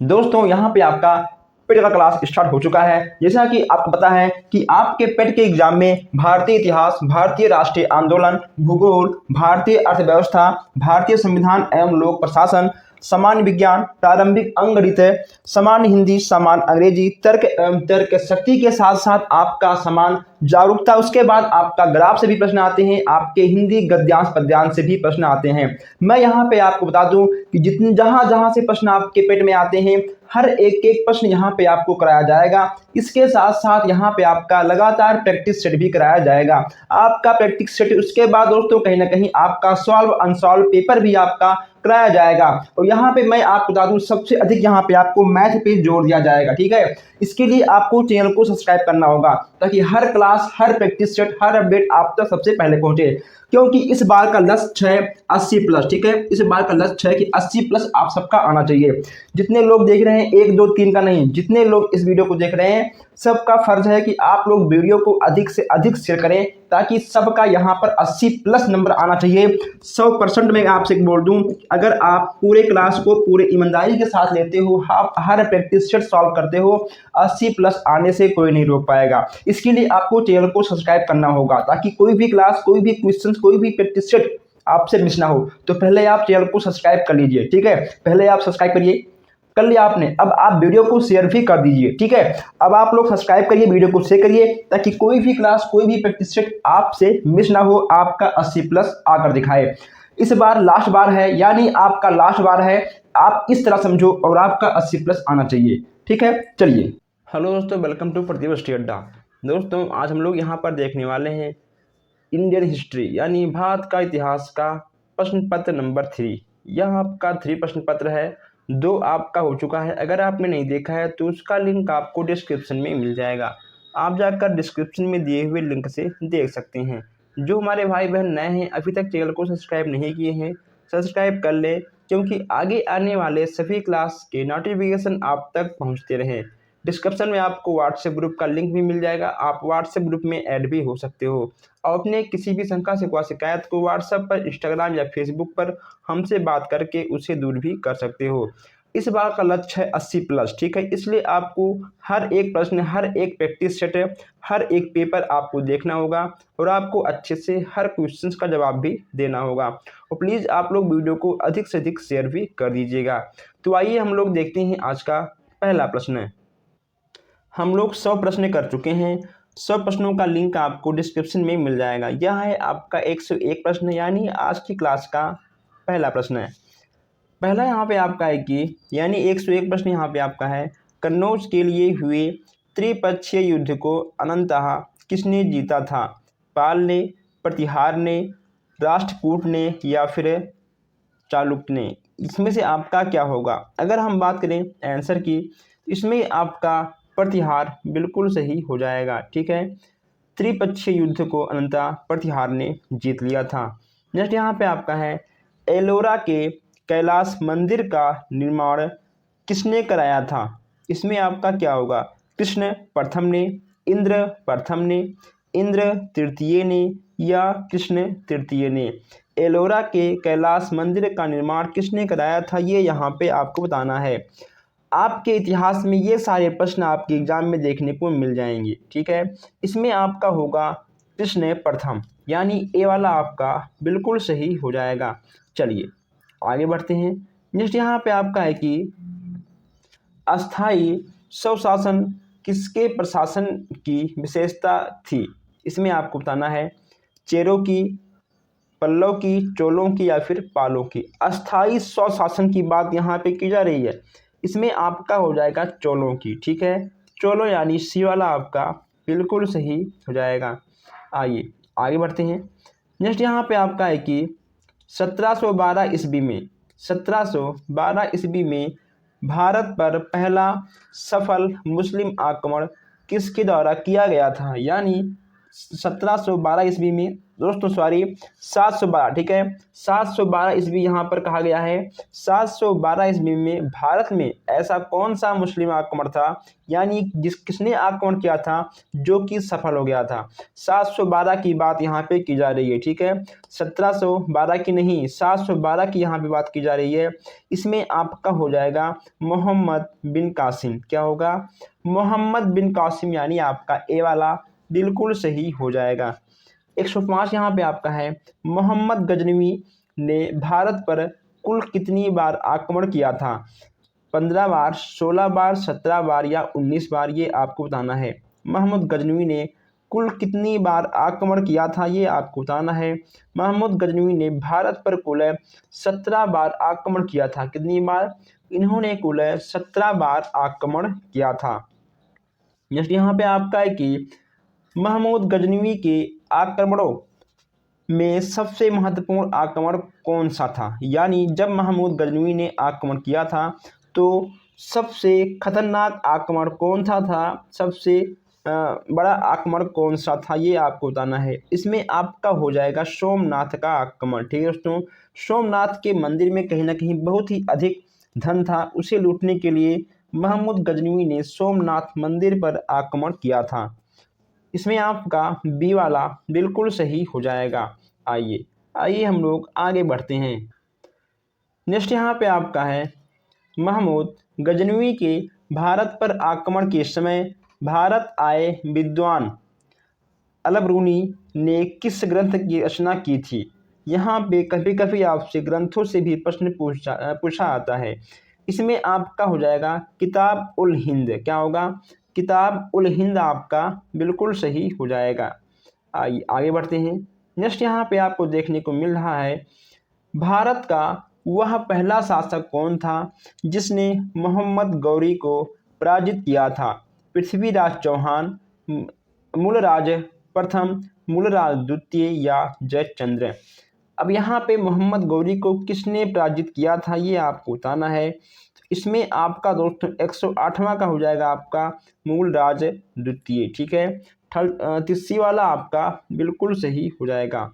दोस्तों यहाँ पे आपका पेट का क्लास स्टार्ट हो चुका है। जैसा कि आपको पता है कि आपके पेट के एग्जाम में भारतीय इतिहास, भारतीय राष्ट्रीय आंदोलन, भूगोल, भारतीय अर्थव्यवस्था, भारतीय संविधान एवं लोक प्रशासन, सामान्य विज्ञान, प्रारंभिक अंकगणित, सामान्य हिंदी, सामान्य अंग्रेजी, तर्क एवं तर्क शक्ति के साथ साथ आपका समान जागरूकता, उसके बाद आपका ग्राफ से भी प्रश्न आते हैं, आपके हिंदी गद्यांश पद्यांश से भी प्रश्न आते हैं। मैं यहाँ पे आपको बता दूं कि जितने जहाँ जहाँ से प्रश्न आपके पेट में आते हैं, हर एक एक प्रश्न यहाँ पे आपको कराया जाएगा। इसके साथ साथ यहाँ पे आपका लगातार प्रैक्टिस सेट भी कराया जाएगा। आपका प्रैक्टिस सेट, उसके बाद दोस्तों कहीं ना कहीं आपका सॉल्व अनसॉल्व पेपर भी आपका कराया जाएगा। और यहाँ पे मैं आपको बता दूं सबसे अधिक यहाँ पे आपको मैथ पे जोर दिया जाएगा। ठीक है, इसके लिए आपको चैनल को सब्सक्राइब करना होगा ताकि हर क्लास, हर प्रैक्टिस सेट, हर अपडेट आप तक सबसे पहले पहुंचे। क्योंकि इस बार का लक्ष्य है 80 प्लस। ठीक है, इस बार का लक्ष्य है कि 80 प्लस आप सबका आना चाहिए। जितने लोग देख रहे हैं, 1 2 3 का नहीं, जितने लोग इस वीडियो को देख रहे हैं, सबका फर्ज है कि आप लोग वीडियो को अधिक से अधिक शेयर करें ताकि सबका यहाँ पर 80 प्लस नंबर आना चाहिए। 100% मैं आपसे बोल दूं, अगर आप पूरे क्लास को पूरे ईमानदारी के साथ लेते हो, आप हर प्रैक्टिस सेट सॉल्व करते हो, 80 प्लस आने से कोई नहीं रोक पाएगा। इसके लिए आपको चैनल को सब्सक्राइब करना होगा ताकि कोई भी क्लास, कोई भी क्वेश्चन, कोई भी प्रैक्टिस सेट आपसे मिस ना हो। तो पहले आप चैनल को सब्सक्राइब कर लीजिए। ठीक है, पहले आप सब्सक्राइब करिए, कर लिया आपने, अब आप वीडियो को शेयर भी कर दीजिए। ठीक है, अब आप लोग सब्सक्राइब करिए, वीडियो को शेयर करिए ताकि कोई भी क्लास, कोई भी प्रैक्टिस सेट आपसे मिस ना हो, आपका 80 प्लस आकर दिखाए। इस बार लास्ट बार है, यानी आपका लास्ट बार है, आप इस तरह समझो और आपका 80 प्लस आना चाहिए। ठीक है, चलिए। हेलो दोस्तों, वेलकम टू प्रतिभा स्टडी अड्डा। दोस्तों आज हम लोग यहाँ पर देखने वाले हैं इंडियन हिस्ट्री यानी भारत का इतिहास का प्रश्न पत्र नंबर 3। यह आपका 3 प्रश्न पत्र है। 2 आपका हो चुका है। अगर आपने नहीं देखा है तो उसका लिंक आपको डिस्क्रिप्शन में मिल जाएगा। आप जाकर डिस्क्रिप्शन में दिए हुए लिंक से देख सकते हैं। जो हमारे भाई बहन नए हैं, अभी तक चैनल को सब्सक्राइब नहीं किए हैं, सब्सक्राइब कर ले क्योंकि आगे आने वाले सभी क्लास के नोटिफिकेशन आप तक पहुँचते रहें। डिस्क्रिप्शन में आपको व्हाट्सएप ग्रुप का लिंक भी मिल जाएगा। आप व्हाट्सएप ग्रुप में ऐड भी हो सकते हो और अपने किसी भी शंका से शिकायत को व्हाट्सएप पर, इंस्टाग्राम या फेसबुक पर हमसे बात करके उसे दूर भी कर सकते हो। इस बार का लक्ष्य है 80 प्लस। ठीक है, इसलिए आपको हर एक प्रश्न, हर एक प्रैक्टिस सेट, हर एक पेपर आपको देखना होगा और आपको अच्छे से हर क्वेश्चन का जवाब भी देना होगा। और प्लीज़ आप लोग वीडियो को अधिक से अधिक शेयर भी कर दीजिएगा। तो आइए हम लोग देखते हैं आज का पहला प्रश्न। हम लोग 100 प्रश्न कर चुके हैं। 100 प्रश्नों का लिंक आपको डिस्क्रिप्शन में मिल जाएगा। यह है आपका 101 प्रश्न, यानी आज की क्लास का पहला प्रश्न है। पहला यहाँ पे आपका है कि यानी 101 प्रश्न यहाँ पे आपका है, कन्नौज के लिए हुए त्रिपक्षीय युद्ध को अनंतः किसने जीता था? पाल ने, प्रतिहार ने, राष्ट्रकूट ने या फिर चालुक्य ने? इसमें से आपका क्या होगा? अगर हम बात करें आंसर की, इसमें आपका प्रतिहार बिल्कुल सही हो जाएगा। ठीक है, त्रिपक्षीय युद्ध को अनंतः प्रतिहार ने जीत लिया था। नेक्स्ट यहाँ पे आपका है, एलोरा के कैलाश मंदिर का निर्माण किसने कराया था? इसमें आपका क्या होगा? कृष्ण प्रथम ने, इंद्र प्रथम ने, इंद्र तृतीय ने या कृष्ण तृतीय ने? एलोरा के कैलाश मंदिर का निर्माण किसने कराया था, ये यहाँ पे आपको बताना है। आपके इतिहास में ये सारे प्रश्न आपके एग्जाम में देखने को मिल जाएंगे। ठीक है, इसमें आपका होगा कृष्ण प्रथम, यानी ए वाला आपका बिल्कुल सही हो जाएगा। चलिए आगे बढ़ते हैं। नेक्स्ट यहाँ पे आपका है कि अस्थाई स्वशासन किसके प्रशासन की विशेषता थी? इसमें आपको बताना है चेरों की, पल्लव की, चोलों की या फिर पालों की? अस्थाई स्वशासन की बात यहाँ पे की जा रही है। इसमें आपका हो जाएगा चोलों की। ठीक है, चोलो यानी सी वाला आपका बिल्कुल सही हो जाएगा। आइए आगे बढ़ते हैं। नेक्स्ट यहाँ पे आपका है कि 1712 ईस्वी में 1712 ईस्वी में भारत पर पहला सफल मुस्लिम आक्रमण किसके द्वारा किया गया था? यानी 1712 ईस्वी में दोस्तों सॉरी 712, ठीक है। 712 ईस्वी यहाँ पर कहा गया है। 712 ईस्वी में भारत में ऐसा कौन सा मुस्लिम आक्रमण था, यानी किसने आक्रमण किया था जो कि सफल हो गया था। 712 की बात यहाँ पे की जा रही है, ठीक है। 1712 की नहीं, 712 की यहाँ पे बात की जा रही है। इसमें आपका हो जाएगा मोहम्मद बिन कासिम। क्या होगा? मोहम्मद बिन कासिम, यानी आपका ए वाला बिल्कुल सही हो जाएगा। 105 यहाँ पे आपका है, मोहम्मद गजनवी ने भारत पर कुल कितनी बार आक्रमण किया था? 15 बार, 16 बार, 17 बार या 19 बार, ये आपको बताना है। मोहम्मद गजनवी ने कुल कितनी बार आक्रमण किया था, ये आपको बताना है। मोहम्मद गजनवी ने भारत पर कुल 17 बार आक्रमण किया था। कितनी बार? इन्होंने कुल 17 बार आक्रमण किया था। नेक्स्ट यहाँ पे आपका है कि महमूद गजनवी के आक्रमणों में सबसे महत्वपूर्ण आक्रमण कौन सा था, यानी जब महमूद गजनवी ने आक्रमण किया था तो सबसे खतरनाक आक्रमण कौन सा था, सबसे बड़ा आक्रमण कौन सा था, ये आपको बताना है। इसमें आपका हो जाएगा सोमनाथ का आक्रमण, ठीक है दोस्तों। सोमनाथ के मंदिर में कहीं ना कहीं बहुत ही अधिक धन था, उसे लूटने के लिए महमूद गजनवी ने सोमनाथ मंदिर पर आक्रमण किया था। इसमें आपका बी वाला बिल्कुल सही हो जाएगा। आइए आइए हम लोग आगे बढ़ते हैं। नेक्स्ट यहाँ पे आपका है, महमूद गजनवी के भारत पर आक्रमण के समय भारत आए विद्वान अलबरूनी ने किस ग्रंथ की रचना की थी? यहाँ पे कभी कभी आपसे ग्रंथों से भी प्रश्न पूछा आता है। इसमें आपका हो जाएगा किताब उल हिंद। क्या होगा? किताब उल हिंद आपका बिल्कुल सही हो जाएगा। आइए आगे बढ़ते हैं। नेक्स्ट यहाँ पे आपको देखने को मिल रहा है, भारत का वह पहला शासक कौन था जिसने मोहम्मद गौरी को पराजित किया था? पृथ्वीराज चौहान, मूलराज प्रथम, मूलराज द्वितीय या जयचंद्र? अब यहाँ पे मोहम्मद गौरी को किसने पराजित किया था, ये आपको बताना है। इसमें आपका दोस्तों 108वां का हो जाएगा आपका मूलराज द्वितीय, ठीक है। तीसरी वाला आपका बिल्कुल सही हो जाएगा।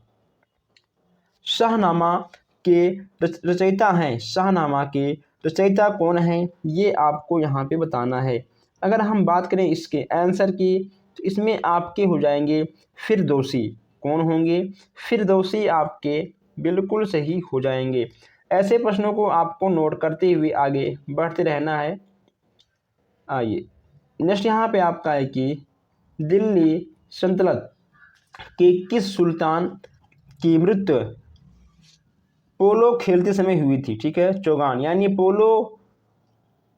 शाहनामा के रचयिता हैं, शाहनामा के रचयिता कौन हैं, ये आपको यहाँ पे बताना है। अगर हम बात करें इसके आंसर की तो इसमें आपके हो जाएंगे फिरदौसी। कौन होंगे? फिरदौसी आपके बिल्कुल सही हो जाएंगे। ऐसे प्रश्नों को आपको नोट करते हुए आगे बढ़ते रहना है। आइए नेक्स्ट यहाँ पे आपका है कि दिल्ली सल्तनत के किस सुल्तान की मृत्यु पोलो खेलते समय हुई थी? ठीक है, चौगान, यानी पोलो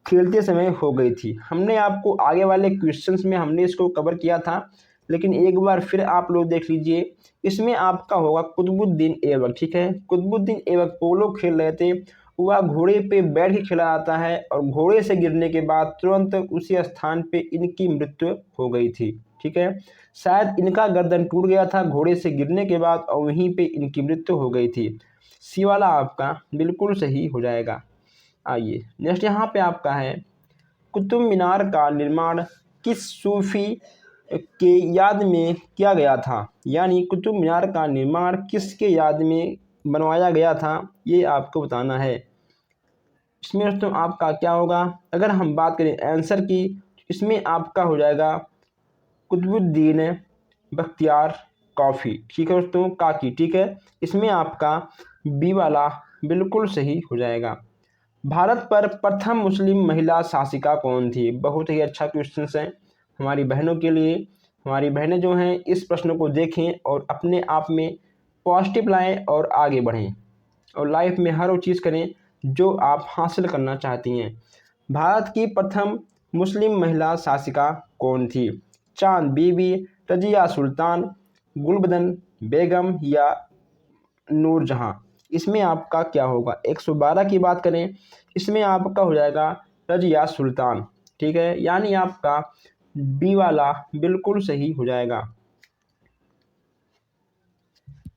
खेलते समय हो गई थी। हमने आपको आगे वाले क्वेश्चंस में हमने इसको कवर किया था, लेकिन एक बार फिर आप लोग देख लीजिए। इसमें आपका होगा कुतुबुद्दीन ऐबक, ठीक है। कुतुबुद्दीन ऐबक पोलो खेल रहे थे, वह घोड़े पे बैठ के खेला जाता है और घोड़े से गिरने के बाद तुरंत उसी स्थान पे इनकी मृत्यु हो गई थी, ठीक है। शायद इनका गर्दन टूट गया था घोड़े से गिरने के बाद और वहीं पे इनकी मृत्यु हो गई थी। सी वाला आपका बिल्कुल सही हो जाएगा। आइए नेक्स्ट यहाँ पे आपका है, कुतुब मीनार का निर्माण किस सूफी के याद में किया गया था? यानी कुतुब मीनार का निर्माण किसके याद में बनवाया गया था, ये आपको बताना है। इसमें दोस्तों आपका क्या होगा? अगर हम बात करें आंसर की, इसमें आपका हो जाएगा कुतुबुद्दीन बख्तियार काफ़ी, ठीक है दोस्तों, काकी, ठीक है। इसमें आपका बी वाला बिल्कुल सही हो जाएगा। भारत पर प्रथम मुस्लिम महिला शासिका कौन थी? बहुत ही अच्छा क्वेश्चन है हमारी बहनों के लिए। हमारी बहनें जो हैं इस प्रश्न को देखें और अपने आप में पॉजिटिव लाएं और आगे बढ़ें और लाइफ में हर वो चीज़ करें जो आप हासिल करना चाहती हैं। भारत की प्रथम मुस्लिम महिला शासिका कौन थी? चांद बीबी, रजिया सुल्तान, गुलबदन बेगम या नूरजहां? इसमें आपका क्या होगा? 112 की बात करें, इसमें आपका हो जाएगा रजिया सुल्तान, ठीक है, यानी आपका बी वाला बिल्कुल सही हो जाएगा।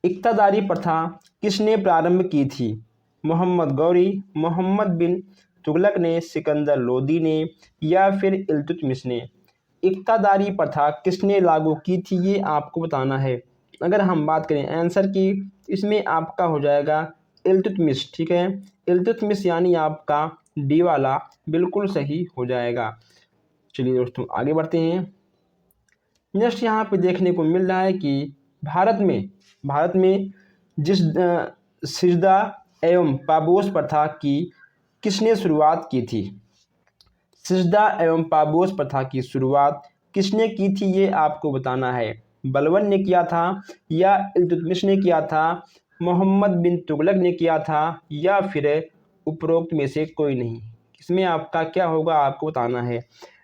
इक्तादारी प्रथा किसने प्रारंभ की थी? मोहम्मद गौरी, मोहम्मद बिन तुगलक ने, सिकंदर लोदी ने या फिर इल्तुतमिश ने? इक्तादारी प्रथा किसने लागू की थी, ये आपको बताना है। अगर हम बात करें आंसर की, इसमें आपका हो जाएगा इल्तुतमिश। ठीक है, इल्तुतमिश यानी आपका डी वाला बिल्कुल सही हो जाएगा। चलिए दोस्तों आगे बढ़ते हैं। नेक्स्ट यहाँ पे देखने को मिल रहा है कि भारत में जिस सिजदा एवं पाबोस प्रथा की किसने शुरुआत की थी? सिजदा एवं पाबोस प्रथा की शुरुआत किसने की थी, ये आपको बताना है। बलबन ने किया था, या इल्तुतमिश ने किया था, मोहम्मद बिन तुगलक ने किया था, या फिर उपरोक्त में से कोई नहीं। इसमें आपका क्या होगा आपको बताना है।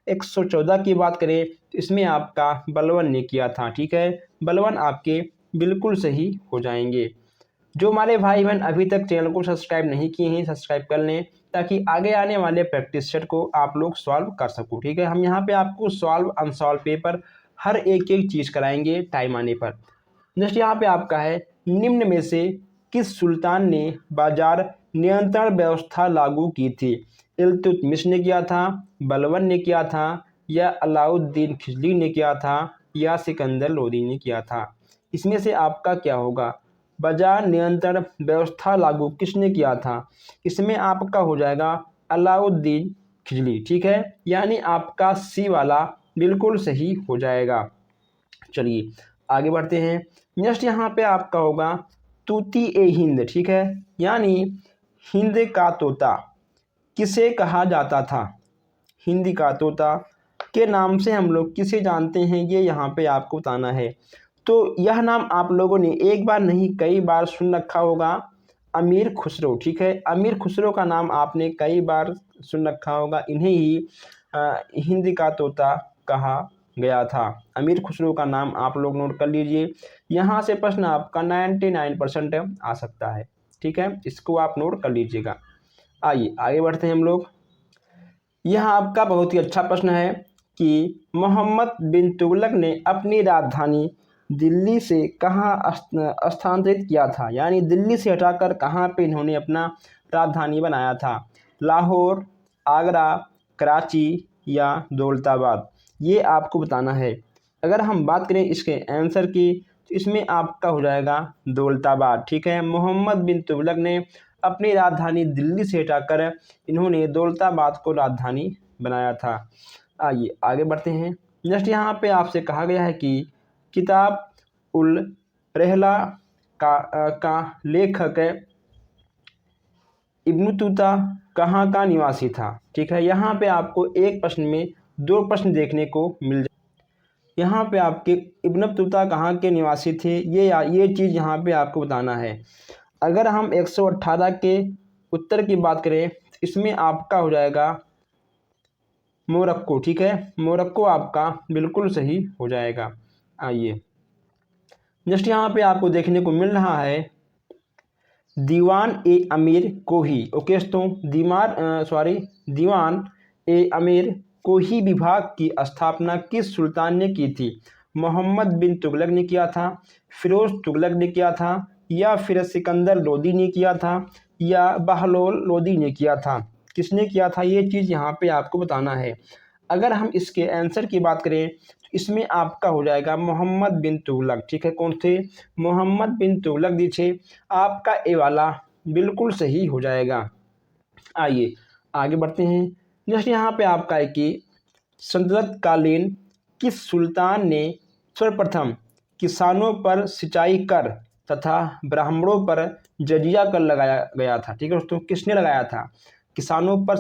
114 की बात करें तो इसमें आपका बलबन ने किया था। ठीक है, बलबन आपके बिल्कुल सही हो जाएंगे। जो हमारे भाई बहन अभी तक चैनल को सब्सक्राइब नहीं किए हैं, सब्सक्राइब कर लें ताकि आगे आने वाले प्रैक्टिस सेट को आप लोग सॉल्व कर सको। ठीक है, हम यहाँ पे आपको सॉल्व अनसॉल्व पेपर हर एक चीज़ कराएंगे टाइम आने पर। नेक्स्ट यहाँ पे आपका है, निम्न में से किस सुल्तान ने बाजार नियंत्रण व्यवस्था लागू की थी? इल्तुतमिश ने किया था, बलबन ने किया था, या अलाउद्दीन खिलजी ने किया था, या सिकंदर लोदी ने किया था। इसमें से आपका क्या होगा? बाजार नियंत्रण व्यवस्था लागू किसने किया था? इसमें आपका हो जाएगा अलाउद्दीन खिलजी। ठीक है, यानी आपका सी वाला बिल्कुल सही हो जाएगा। चलिए आगे बढ़ते हैं। नेक्स्ट यहाँ पे आपका होगा तूती ए हिंद। ठीक है, यानी हिंद का तोता किसे कहा जाता था? हिंद का तोता के नाम से हम लोग किसे जानते हैं, ये यहाँ पे आपको बताना है। तो यह नाम आप लोगों ने एक बार नहीं कई बार सुन रखा होगा, अमीर खुसरो। ठीक है, अमीर खुसरो का नाम आपने कई बार सुन रखा होगा। इन्हें ही हिंद का तोता कहा गया था। अमीर खुसरो का नाम आप लोग नोट कर लीजिए। यहाँ से प्रश्न आपका 99% आ सकता है। ठीक है, इसको आप नोट कर लीजिएगा। आइए आगे बढ़ते हैं हम लोग। यह आपका बहुत ही अच्छा प्रश्न है कि मोहम्मद बिन तुगलक ने अपनी राजधानी दिल्ली से कहाँ स्थानांतरित किया था? यानी दिल्ली से हटाकर कहाँ पे इन्होंने अपना राजधानी बनाया था? लाहौर, आगरा, कराची या दौलताबाद, ये आपको बताना है। अगर हम बात करें इसके आंसर की तो इसमें आपका हो जाएगा दौलताबाद। ठीक है, मोहम्मद बिन तुगलक ने अपनी राजधानी दिल्ली से हटाकर इन्होंने दौलताबाद को राजधानी बनाया था। आइए आगे बढ़ते हैं। नेक्स्ट यहाँ पे आपसे कहा गया है कि किताब उल रहला का लेखक इब्न बतूता कहाँ का निवासी था? ठीक है, यहाँ पे आपको एक प्रश्न में दो प्रश्न देखने को मिल जाए। यहाँ पे आपके इब्न बतूता कहाँ के निवासी थे, ये चीज़ यहाँ पे आपको बताना है। अगर हम 118 के उत्तर की बात करें इसमें आपका हो जाएगा मोरक्को। ठीक है, मोरक्को आपका बिल्कुल सही हो जाएगा। आइए नेक्स्ट यहाँ पे आपको देखने को मिल रहा है दीवान ए अमीर कोही। ओके दोस्तों, दीवान ए अमीर कोही विभाग की स्थापना किस सुल्तान ने की थी? मोहम्मद बिन तुगलक ने किया था, फिरोज तुगलक ने किया था, या फिर सिकंदर लोदी ने किया था, या बहलोल लोदी ने किया था? किसने किया था, ये चीज़ यहाँ पे आपको बताना है। अगर हम इसके आंसर की बात करें तो इसमें आपका हो जाएगा मोहम्मद बिन तुगलक। ठीक है, कौन थे? मोहम्मद बिन तुगलक जी थे। आपका ए वाला बिल्कुल सही हो जाएगा। आइए आगे बढ़ते हैं। नेक्स्ट यहाँ पे आपका है कि सल्तनत कालीन किस सुल्तान ने सर्वप्रथम किसानों पर सिंचाई कर तथा ब्राह्मणों पर जजिया कर लगाया गया था? ठीक है दोस्तों, किसने लगाया था? किसानों पर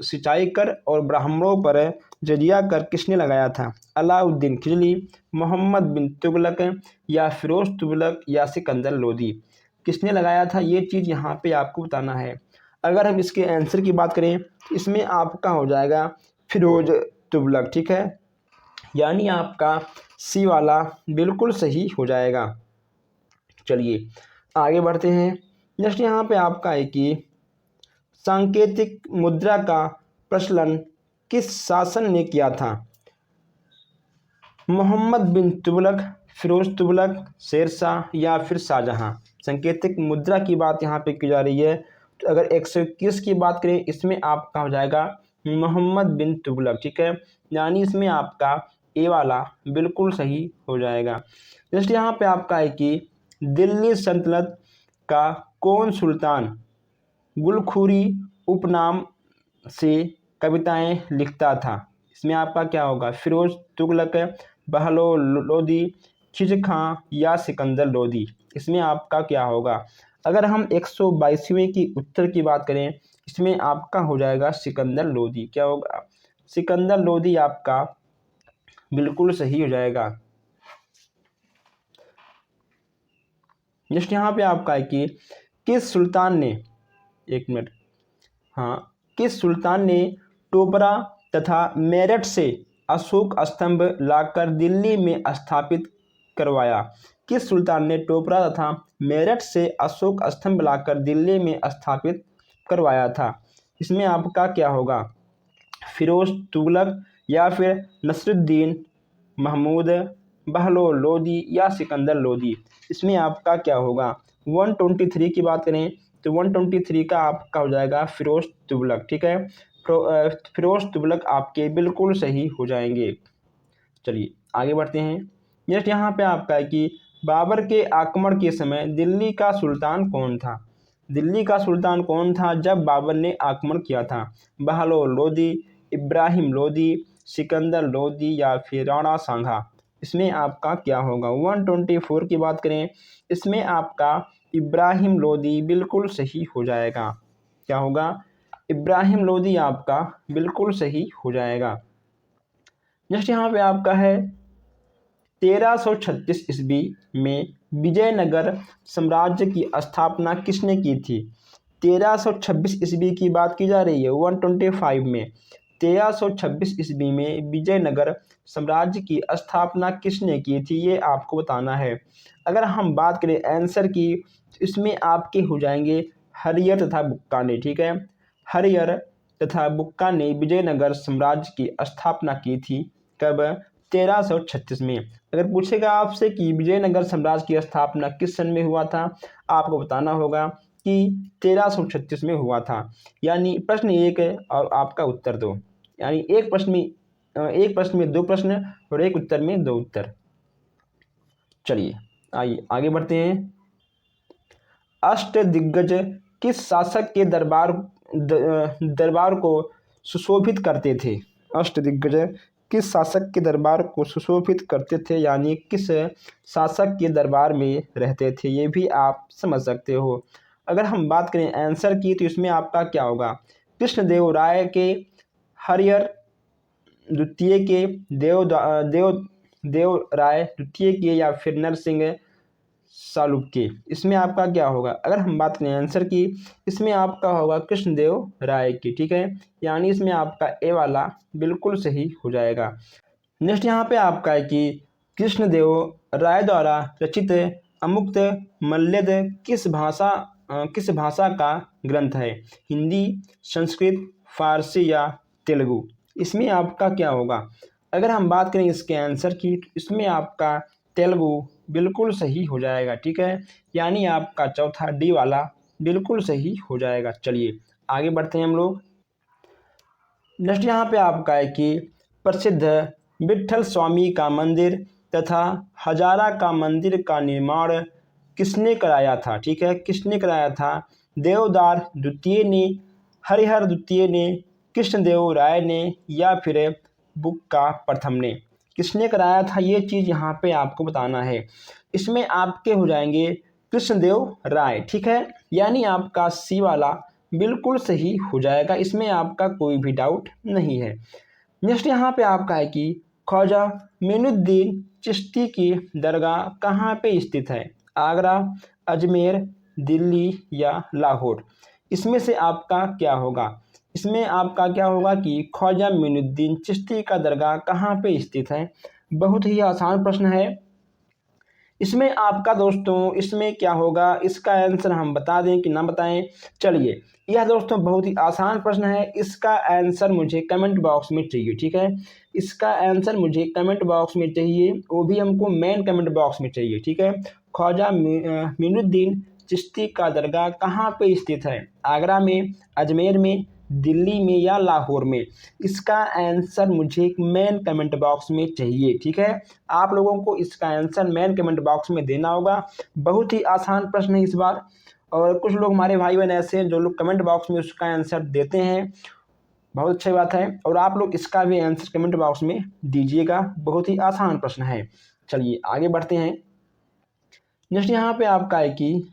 सिंचाई कर और ब्राह्मणों पर जजिया कर किसने लगाया था? अलाउद्दीन खिलजी, मोहम्मद बिन तुगलक, या फिरोज तुगलक, या सिकंदर लोदी? किसने लगाया था, ये चीज़ यहाँ पे आपको बताना है। अगर हम इसके आंसर की बात करें इसमें आपका हो जाएगा फिरोज तुगलक। ठीक है, यानी आपका सी वाला बिल्कुल सही हो जाएगा। चलिए आगे बढ़ते हैं। नेक्स्ट यहाँ पे आपका है कि सांकेतिक मुद्रा का प्रचलन किस शासन ने किया था? मोहम्मद बिन तुगलक, फिरोज तुगलक, शेरशाह, या फिर शाहजहां? सांकेतिक मुद्रा की बात यहाँ पे की जा रही है। तो अगर 121 की बात करें इसमें आपका हो जाएगा मोहम्मद बिन तुगलक। ठीक है, यानी इसमें आपका ए वाला बिल्कुल सही हो जाएगा। नेक्स्ट यहाँ पे आपका है कि दिल्ली सल्तनत का कौन सुल्तान गुलखुरी उपनाम से कविताएं लिखता था? इसमें आपका क्या होगा? फिरोज तुगलक, बहलोल लोदी, खिज खां या सिकंदर लोदी? इसमें आपका क्या होगा? अगर हम 122वें की उत्तर की बात करें, इसमें आपका हो जाएगा सिकंदर लोदी। क्या होगा? सिकंदर लोदी आपका बिल्कुल सही हो जाएगा। नेक्स्ट यहाँ पे आपका है कि किस सुल्तान ने, एक मिनट, हाँ, किस सुल्तान ने टोपरा तथा मेरठ से अशोक स्तंभ लाकर दिल्ली में स्थापित करवाया? किस सुल्तान ने टोपरा तथा मेरठ से अशोक स्तंभ लाकर दिल्ली में स्थापित करवाया था? इसमें आपका क्या होगा? फिरोज तुगलक या फिर नसरुद्दीन महमूद, बहलोल लोदी या सिकंदर लोदी? इसमें आपका क्या होगा? 123 की बात करें तो 123 का आपका हो जाएगा फिरोज तुगलक। ठीक है, फिरोज तुगलक आपके बिल्कुल सही हो जाएंगे। चलिए आगे बढ़ते हैं। नेक्स्ट यहाँ पे आपका है कि बाबर के आक्रमण के समय दिल्ली का सुल्तान कौन था? दिल्ली का सुल्तान कौन था जब बाबर ने आक्रमण किया था? बहलोल लोदी, इब्राहिम लोदी, सिकंदर लोदी या फिर राणा सांगा? इसमें आपका क्या होगा? 124 की बात करें, इसमें आपका इब्राहिम लोदी बिल्कुल सही हो जाएगा। क्या होगा? इब्राहिम लोदी आपका बिल्कुल सही हो जाएगा। नेक्स्ट यहाँ पे आपका है 1336 ईस्वी में विजयनगर साम्राज्य की स्थापना किसने की थी? 1326 ईस्वी की बात की जा रही है। 125 में 1326 ईस्वी में विजयनगर साम्राज्य की स्थापना किसने की थी, ये आपको बताना है। अगर हम बात करें आंसर की, इसमें आपके हो जाएंगे हरियर तथा बुक्का ने। ठीक है, हरियर तथा बुक्का ने विजयनगर साम्राज्य की स्थापना की थी। कब? 1336 में। अगर पूछेगा आपसे कि विजयनगर साम्राज्य की स्थापना किस सन में हुआ था, आपको बताना होगा कि 1336 में हुआ था। यानी प्रश्न एक है और आपका उत्तर दो, यानी एक प्रश्न में दो प्रश्न और एक उत्तर में दो उत्तर। चलिए आइए आगे बढ़ते हैं। अष्टदिग्गज किस शासक के दरबार को सुशोभित करते थे? अष्टदिग्गज किस शासक के दरबार को सुशोभित करते थे, यानी किस शासक के दरबार में रहते थे, ये भी आप समझ सकते हो। अगर हम बात करें आंसर की तो इसमें आपका क्या होगा? कृष्णदेव राय के, हरिहर द्वितीय के, देव राय द्वितीय के या फिर नरसिंह चालुक्य? इसमें आपका क्या होगा? अगर हम बात करें आंसर की, इसमें आपका होगा कृष्णदेव राय की। ठीक है, यानी इसमें आपका ए वाला बिल्कुल सही हो जाएगा। नेक्स्ट यहाँ पे आपका है कि कृष्णदेव राय द्वारा रचित अमुक्त मल्यद किस भाषा का ग्रंथ है? हिंदी, संस्कृत, फारसी या तेलुगु? इसमें आपका क्या होगा? अगर हम बात करें इसके आंसर की, तो इसमें आपका तेलुगु बिल्कुल सही हो जाएगा। ठीक है, यानी आपका चौथा डी वाला बिल्कुल सही हो जाएगा। चलिए आगे बढ़ते हैं हम लोग। नेक्स्ट यहाँ पे आपका है कि प्रसिद्ध विट्ठल स्वामी का मंदिर तथा हजारा का मंदिर का निर्माण किसने कराया था? ठीक है, किसने कराया था? देवदार द्वितीय ने, हरिहर द्वितीय ने, कृष्णदेव राय ने या फिर बुक्का प्रथम ने? किसने कराया था, ये चीज़ यहाँ पे आपको बताना है। इसमें आपके हो जाएंगे कृष्णदेव राय। ठीक है, यानी आपका सी वाला बिल्कुल सही हो जाएगा, इसमें आपका कोई भी डाउट नहीं है। नेक्स्ट यहाँ पे आपका है कि ख्वाजा मोइनुद्दीन चिश्ती की दरगाह कहाँ पे स्थित है? आगरा, अजमेर, दिल्ली या लाहौर? इसमें से आपका क्या होगा? इसमें आपका क्या होगा कि ख्वाजा मोइनुद्दीन चिश्ती का दरगाह कहाँ पे स्थित है? बहुत ही आसान प्रश्न है। इसमें आपका दोस्तों, इसमें क्या होगा, इसका आंसर हम बता दें कि ना बताएं? चलिए, यह दोस्तों बहुत ही आसान प्रश्न है। इसका आंसर मुझे कमेंट बॉक्स में चाहिए। ठीक है, इसका आंसर मुझे कमेंट बॉक्स में चाहिए, वो भी हमको मेन कमेंट बॉक्स में चाहिए। ठीक है, ख्वाजा मोइनुद्दीन चिश्ती का दरगाह कहाँ पे स्थित है? आगरा में, अजमेर में, दिल्ली में या लाहौर में? इसका आंसर मुझे मेन कमेंट बॉक्स में चाहिए, ठीक है। आप लोगों को इसका आंसर मेन कमेंट बॉक्स में देना होगा। बहुत ही आसान प्रश्न है इस बार, और कुछ लोग हमारे भाई बहन ऐसे हैं जो लोग कमेंट बॉक्स में उसका आंसर देते हैं, बहुत अच्छी बात है। और आप लोग इसका भी आंसर कमेंट बॉक्स में दीजिएगा, बहुत ही आसान प्रश्न है। चलिए आगे बढ़ते हैं। नेक्स्ट यहाँ पे आपका है कि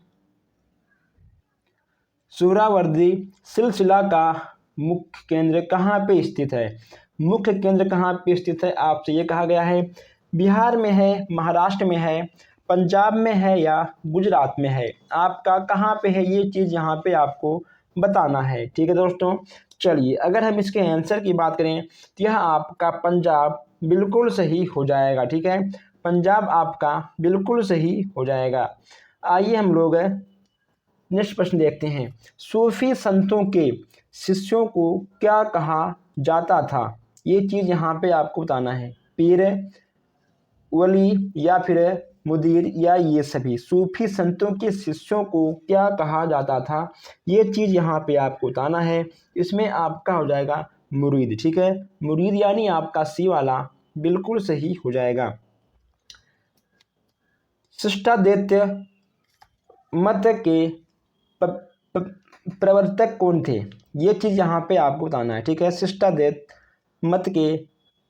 सुहरावर्दी सिलसिला का मुख्य केंद्र कहाँ पे स्थित है? मुख्य केंद्र कहाँ पे स्थित है आपसे ये कहा गया है। बिहार में है, महाराष्ट्र में है, पंजाब में है या गुजरात में है? आपका कहाँ पे है ये चीज़ यहाँ पे आपको बताना है, ठीक है दोस्तों। चलिए अगर हम इसके आंसर की बात करें तो यह आपका पंजाब बिल्कुल सही हो जाएगा, ठीक है। पंजाब आपका बिल्कुल सही हो जाएगा। आइए हम लोग नेक्स्ट प्रश्न देखते हैं। सूफी संतों के शिष्यों को क्या कहा जाता था? ये चीज़ यहाँ पे आपको बताना है। पीर, वली या फिर मुदीर या ये सभी। सूफी संतों के शिष्यों को क्या कहा जाता था? ये चीज़ यहाँ पे आपको बताना है। इसमें आपका हो जाएगा मुरीद, ठीक है। मुरीद यानी आपका सी वाला बिल्कुल सही हो जाएगा। शिष्टाद्वैत मत के प्रवर्तक कौन थे? ये चीज़ यहाँ पे आपको बताना है, ठीक है। शिष्टाद्वैत मत के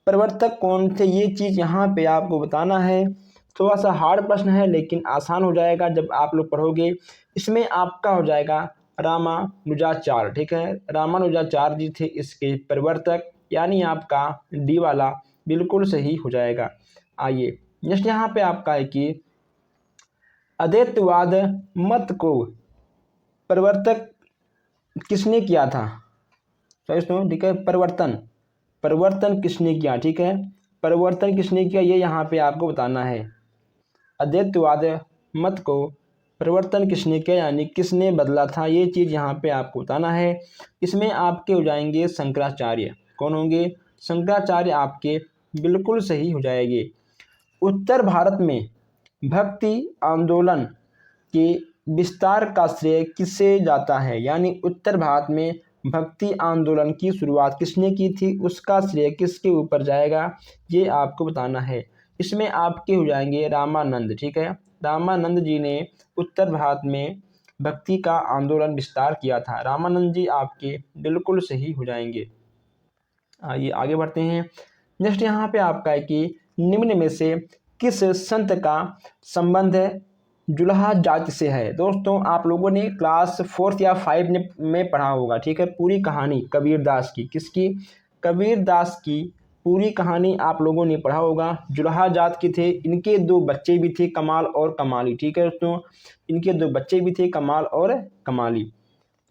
प्रवर्तक कौन थे? ये चीज़ यहाँ पे आपको बताना है। थोड़ा सा हार्ड प्रश्न है लेकिन आसान हो जाएगा जब आप लोग पढ़ोगे। इसमें आपका हो जाएगा रामानुजाचार्य, ठीक है। रामानुजाचार्य जी थे इसके प्रवर्तक, यानी आपका डी वाला बिल्कुल सही हो जाएगा। आइए नेक्स्ट यहाँ पे आपका है कि अद्वैतवाद मत को प्रवर्तक किसने किया था? दोस्तों ठीक है, परिवर्तन किसने किया, ठीक है। परिवर्तन किसने किया ये यहाँ पे आपको बताना है। अद्वैतवाद मत को परिवर्तन किसने किया यानी किसने बदला था, ये चीज़ यहाँ पे आपको बताना है। इसमें आपके हो जाएंगे शंकराचार्य। कौन होंगे? शंकराचार्य आपके बिल्कुल सही हो जाएंगे। उत्तर भारत में भक्ति आंदोलन के विस्तार का श्रेय किसे जाता है? यानी उत्तर भारत में भक्ति आंदोलन की शुरुआत किसने की थी, उसका श्रेय किसके ऊपर जाएगा, ये आपको बताना है। इसमें आपके हो जाएंगे रामानंद, ठीक है। रामानंद जी ने उत्तर भारत में भक्ति का आंदोलन विस्तार किया था। रामानंद जी आपके बिल्कुल सही हो जाएंगे। आइए आगे बढ़ते हैं। नेक्स्ट यहाँ पे आपका है कि निम्न में से किस संत का संबंध जुलाहा जाति से है? दोस्तों आप लोगों ने क्लास 4 या 5 में पढ़ा होगा, ठीक है। पूरी कहानी कबीरदास की, किसकी? कबीरदास की पूरी कहानी आप लोगों ने पढ़ा होगा। जुलाहा जात के थे, इनके 2 बच्चे भी थे, कमाल और कमाली, ठीक है दोस्तों। इनके 2 बच्चे भी थे, कमाल और कमाली।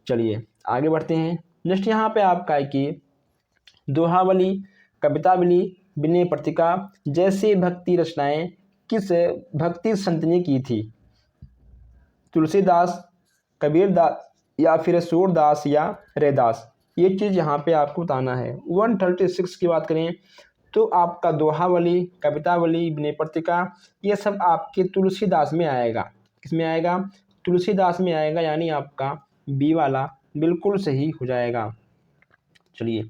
चलिए आगे बढ़ते हैं। नेक्स्ट यहाँ पे आपका है कि दोहावली, कवितावली, विनय पत्रिका जैसे भक्ति रचनाएं किस भक्ति संत ने की थी? तुलसीदास, कबीरदास या फिर सूरदास या रैदास? ये चीज़ यहाँ पे आपको बताना है। 136 की बात करें तो आपका दोहावली, कवितावली, विनय पत्रिका ये सब आपके तुलसीदास में आएगा। किस में आएगा? तुलसीदास में आएगा, यानी आपका बी वाला बिल्कुल सही हो जाएगा। चलिए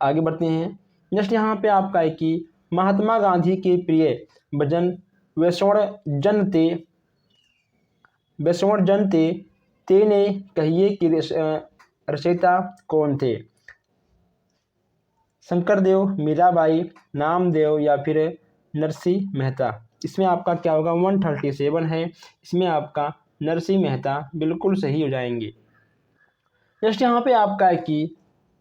आगे बढ़ते हैं। नेक्स्ट यहाँ पे आपका है कि महात्मा गांधी के प्रिय भजन वैष्णव जन ते ने कहिए कि रचयिता कौन थे? शंकरदेव, मीराबाई, नामदेव या फिर नरसिंह मेहता? इसमें आपका क्या होगा? 137 है। इसमें आपका नरसिंह मेहता बिल्कुल सही हो जाएंगे। नेक्स्ट यहाँ पे आपका है कि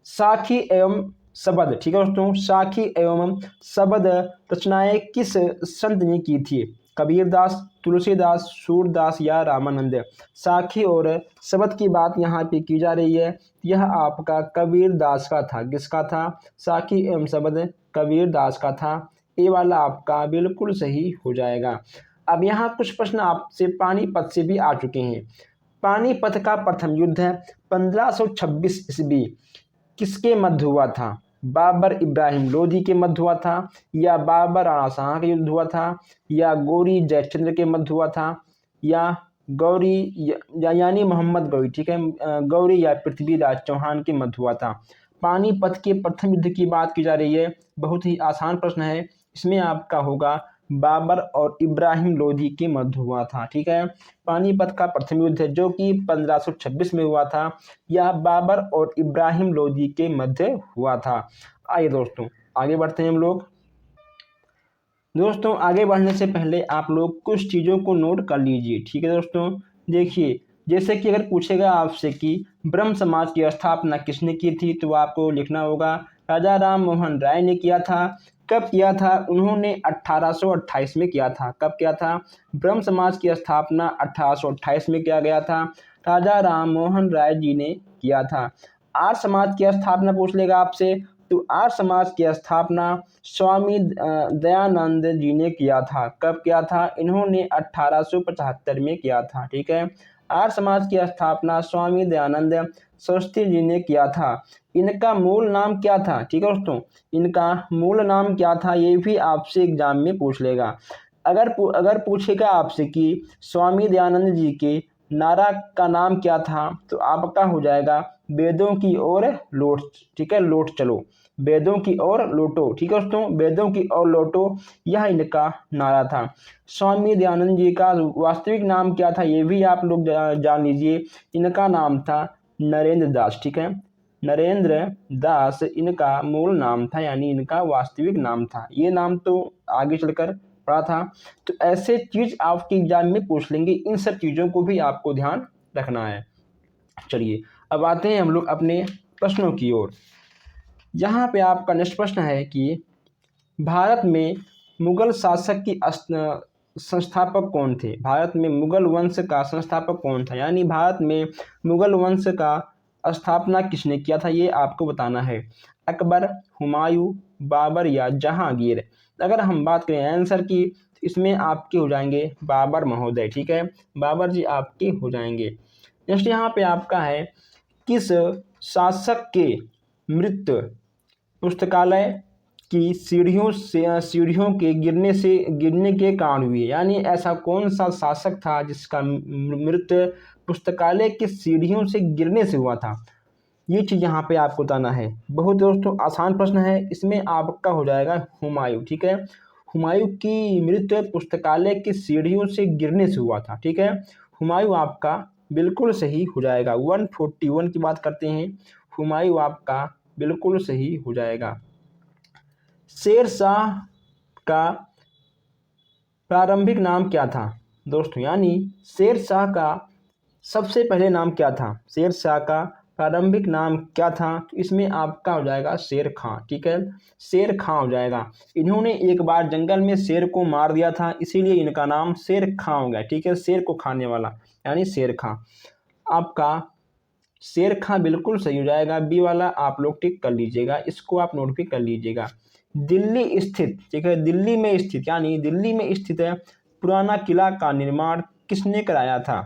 साखी एवं शबद, ठीक है दोस्तों। साखी एवं शबद रचनाएं किस संत ने की थी? कबीरदास, तुलसीदास, सूरदास या रामानंद? साखी और शबद की बात यहाँ पे की जा रही है। यह आपका कबीरदास का था। किसका था? साखी एवं शबद कबीरदास का था। ये वाला आपका बिल्कुल सही हो जाएगा। अब यहाँ कुछ प्रश्न आपसे पानीपत से भी आ चुके हैं। पानीपत का प्रथम युद्ध 1526 ईस्वी किसके मध्य हुआ था? बाबर इब्राहिम लोधी के मध्य हुआ था, या बाबर राणा साहा के युद्ध हुआ था, या गोरी जयचंद्र के मध्य हुआ था, या गौरी यानी मोहम्मद गौरी, ठीक है, गौरी या पृथ्वीराज चौहान के मध्य हुआ था। पानीपत के प्रथम युद्ध की बात की जा रही है, बहुत ही आसान प्रश्न है। इसमें आपका होगा बाबर और इब्राहिम लोधी के मध्य हुआ था, ठीक है। पानीपत का प्रथम युद्ध है जो कि 1526 में हुआ था, यह बाबर और इब्राहिम लोधी के मध्य हुआ था। आइए दोस्तों आगे बढ़ते हैं हम लोग। दोस्तों आगे बढ़ने से पहले आप लोग कुछ चीज़ों को नोट कर लीजिए, ठीक है दोस्तों। देखिए, जैसे कि अगर पूछेगा आपसे कि ब्रह्म समाज की स्थापना किसने की थी, तो आपको लिखना होगा राजा राम मोहन राय ने किया था। कब किया था? उन्होंने 1828 में किया था। कब किया था? ब्रह्म समाज की स्थापना 1828 में किया गया था, राजा राम मोहन राय जी ने किया था। आर्य समाज की स्थापना पूछ लेगा आपसे, तो आर्य समाज की स्थापना स्वामी दयानंद जी ने किया था। कब किया था? इन्होंने 1875 में किया था, ठीक है। आर्य समाज की स्थापना स्वामी दयानंद सरस्वती जी ने किया था। इनका मूल नाम क्या था? ठीक है दोस्तों, इनका मूल नाम क्या था, ये भी आपसे एग्जाम में पूछ लेगा। अगर पूछेगा आपसे कि स्वामी दयानंद जी के नारा का नाम क्या था, तो आपका हो जाएगा वेदों की ओर लौट, ठीक है, लौट चलो, वेदों की ओर लौटो, ठीक है दोस्तों, वेदों की ओर लौटो, यह इनका नारा था। स्वामी दयानंद जी का वास्तविक नाम क्या था, ये भी आप लोग जान लीजिए। इनका नाम था नरेंद्र दास, ठीक है, नरेंद्र दास इनका मूल नाम था, यानी इनका वास्तविक नाम था। ये नाम तो आगे चलकर पढ़ा था। तो ऐसे चीज आपके एग्जाम में पूछ लेंगे, इन सब चीजों को भी आपको ध्यान रखना है। चलिए अब आते हैं हम लोग अपने प्रश्नों की ओर। यहाँ पे आपका नेक्स्ट प्रश्न है कि भारत में मुगल शासक की संस्थापक कौन थे? भारत में मुगल वंश का संस्थापक कौन था, यानी भारत में मुगल वंश का स्थापना किसने किया था, ये आपको बताना है। अकबर, हुमायूं, बाबर या जहांगीर? अगर हम बात करें आंसर की, तो इसमें आपके हो जाएंगे बाबर महोदय, ठीक है, बाबर जी आपके हो जाएंगे। नेक्स्ट यहाँ पे आपका है, किस शासक के मृत्यु पुस्तकालय की सीढ़ियों के गिरने के कारण हुई, यानी ऐसा कौन सा शासक था जिसका मृत्यु पुस्तकालय की सीढ़ियों से गिरने से हुआ था, ये चीज़ यहाँ पे आपको बताना है। बहुत दोस्तों आसान प्रश्न है, इसमें आपका हो जाएगा हुमायूं, ठीक है, हुमायूं की मृत्यु पुस्तकालय की सीढ़ियों से गिरने से हुआ था, ठीक है, हुमायूं आपका बिल्कुल सही हो जाएगा। 141 की बात करते हैं, हुमायूं आपका बिल्कुल सही हो जाएगा। शेर शाह का प्रारंभिक नाम क्या था दोस्तों, यानी शेर शाह का सबसे पहले नाम क्या था, शेर शाह का प्रारंभिक नाम क्या था, तो इसमें आपका हो जाएगा शेर खां, ठीक है, शेर खां हो जाएगा। इन्होंने एक बार जंगल में शेर को मार दिया था, इसीलिए इनका नाम शेर खां हो गया, ठीक है, शेर को खाने वाला यानी शेर खां। आपका शेर खां बिल्कुल सही हो जाएगा, बी वाला आप लोग टिक कर लीजिएगा, इसको आप नोट भी कर लीजिएगा। दिल्ली स्थित, ठीक है, दिल्ली में स्थित यानी दिल्ली में स्थित है पुराना किला का निर्माण किसने कराया था?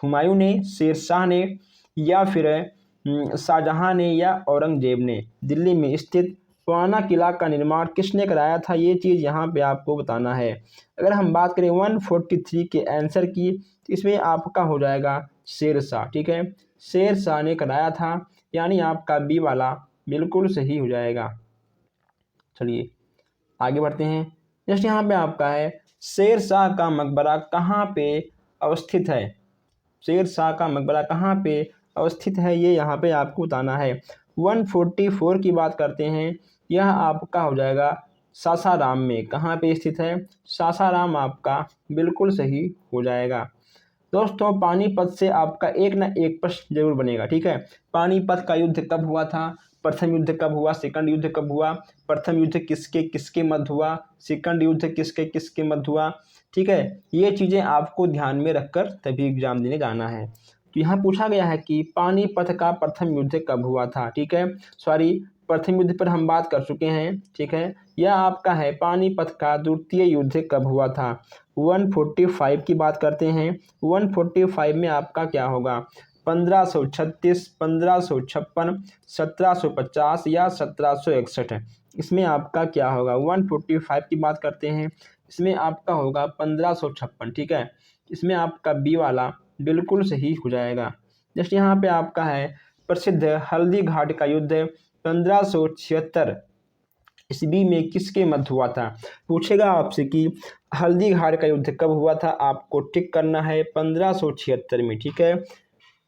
हुमायूं ने, शेरशाह ने या फिर शाहजहां ने या औरंगजेब ने? दिल्ली में स्थित पुराना किला का निर्माण किसने कराया था, ये चीज़ यहाँ पे आपको बताना है। अगर हम बात करें 143 के आंसर की, तो इसमें आपका हो जाएगा शेरशाह, ठीक है, शेरशाह ने कराया था, यानी आपका बी वाला बिल्कुल सही हो जाएगा। चलिए आगे बढ़ते हैं। जैसे यहाँ पे आपका है, शेरशाह का मकबरा कहाँ पे अवस्थित है? शेरशाह का मकबरा कहाँ पे अवस्थित है, ये यहाँ पे आपको बताना है। 144 की बात करते हैं, यह आपका हो जाएगा सासाराम में। कहाँ पे स्थित है? सासाराम आपका बिल्कुल सही हो जाएगा। दोस्तों पानीपत से आपका एक ना एक प्रश्न जरूर बनेगा, ठीक है। पानीपत का युद्ध कब हुआ था? प्रथम युद्ध कब हुआ? सेकंड युद्ध कब हुआ? प्रथम युद्ध किसके किसके मध्य हुआ? सेकंड युद्ध किसके किसके मध्य हुआ? ठीक है, ये चीज़ें आपको ध्यान में रखकर तभी एग्जाम देने जाना है। तो यहाँ पूछा गया है कि पानीपत का प्रथम युद्ध कब हुआ था, ठीक है, सॉरी प्रथम युद्ध पर हम बात कर चुके हैं, ठीक है। यह आपका है पानीपत का द्वितीय युद्ध कब हुआ था? 145 की बात करते हैं। 145 में आपका क्या होगा? 1536, 1556, 1750 या 1761? इसमें आपका क्या होगा? 145 की बात करते हैं, इसमें आपका होगा 1556, ठीक है, इसमें आपका बी वाला बिल्कुल सही हो जाएगा। जैसे यहाँ पे आपका है प्रसिद्ध हल्दी घाट का युद्ध 1576 ईस्वी में किसके मध्य हुआ था। पूछेगा आपसे कि हल्दी घाट का युद्ध कब हुआ था, आपको टिक करना है 1576 में। ठीक है,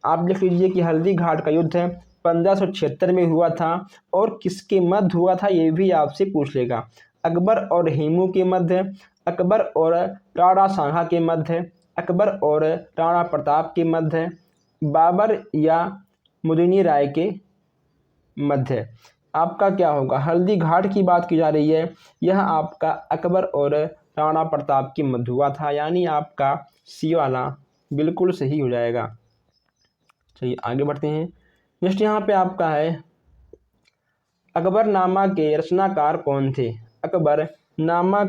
आप लिख लीजिए कि हल्दी घाट का युद्ध 1576 में हुआ था और किसके मध्य हुआ था, ये भी आपसे पूछ लेगा। अकबर और हेमू के मध्य, अकबर और राणा सांगा के मध्य, अकबर और राणा प्रताप के मध्य, बाबर या मुदनी राय के मध्य। आपका क्या होगा, हल्दी घाट की बात की जा रही है, यह आपका अकबर और राणा प्रताप के मध्य हुआ था, यानी आपका सी वाला बिल्कुल सही हो जाएगा। चलिए आगे बढ़ते हैं। नेक्स्ट यहाँ पे आपका है अकबरनामा के रचनाकार कौन थे। अकबरनामा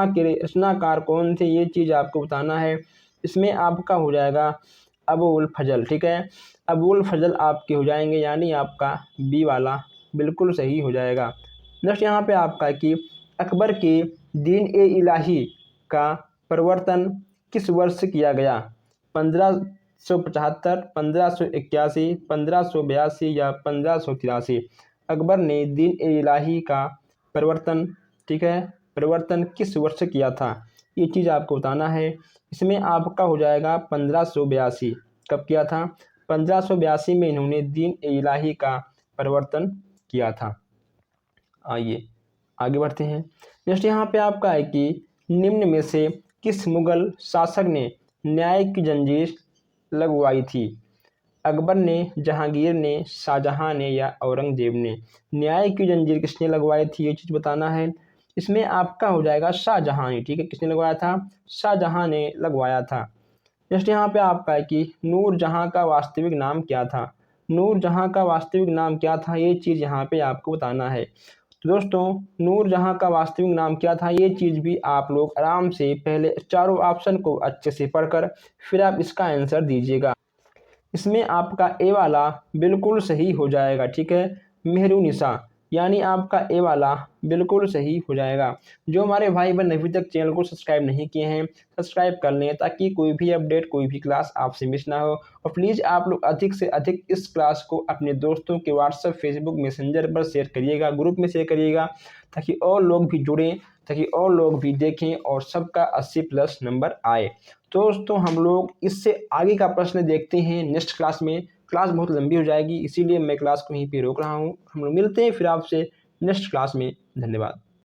के रचनाकार कौन थे, ये चीज़ आपको बताना है। इसमें आपका हो जाएगा अबुल फजल। ठीक है, अबुल फजल आपके हो जाएंगे, यानी आपका बी वाला बिल्कुल सही हो जाएगा। नेक्स्ट यहाँ पे आपका है कि अकबर के दीन ए इलाही का प्रवर्तन किस वर्ष किया गया। 1575, 1581, 1582 या 1583। अकबर ने दीन ए इलाही का प्रवर्तन, ठीक है, प्रवर्तन किस वर्ष किया था, ये चीज़ आपको बताना है। इसमें आपका हो जाएगा 1582। कब किया था, 1582 में इन्होंने दीन ए इलाही का प्रवर्तन किया था। आइए आगे बढ़ते हैं। नेक्स्ट यहाँ पे आपका है कि निम्न में से किस मुगल शासक ने न्याय की जंजीर लगवाई थी। अकबर ने, जहांगीर ने, शाहजहां ने या औरंगजेब ने। न्याय की जंजीर किसने लगवाई थी, ये चीज़ बताना है। इसमें आपका हो जाएगा शाहजहां ने। ठीक है, किसने लगवाया था, शाहजहां ने लगवाया था। नेक्स्ट यहाँ पे आपका है कि नूरजहां का वास्तविक नाम क्या था। नूरजहां का वास्तविक नाम क्या था, ये चीज़ यहाँ पे आपको बताना है। तो दोस्तों, नूरजहां का वास्तविक नाम क्या था, ये चीज़ भी आप लोग आराम से पहले चारों ऑप्शन को अच्छे से पढ़कर फिर आप इसका आंसर दीजिएगा। इसमें आपका ए वाला बिल्कुल सही हो जाएगा। ठीक है, मेहरुनिसा, यानी आपका ए वाला बिल्कुल सही हो जाएगा। जो हमारे भाई बहन अभी तक चैनल को सब्सक्राइब नहीं किए हैं, सब्सक्राइब कर लें ताकि कोई भी अपडेट, कोई भी क्लास आपसे मिस ना हो। और प्लीज़ आप लोग अधिक से अधिक इस क्लास को अपने दोस्तों के व्हाट्सएप, फेसबुक, मैसेंजर पर शेयर करिएगा, ग्रुप में शेयर करिएगा, ताकि और लोग भी जुड़ें, ताकि और लोग भी देखें और सबका 80+ नंबर आए। तो दोस्तों, हम लोग इससे आगे का प्रश्न देखते हैं नेक्स्ट क्लास में। क्लास बहुत लंबी हो जाएगी, इसीलिए मैं क्लास को यहीं पे रोक रहा हूँ। हम लोग मिलते हैं फिर आपसे नेक्स्ट क्लास में। धन्यवाद।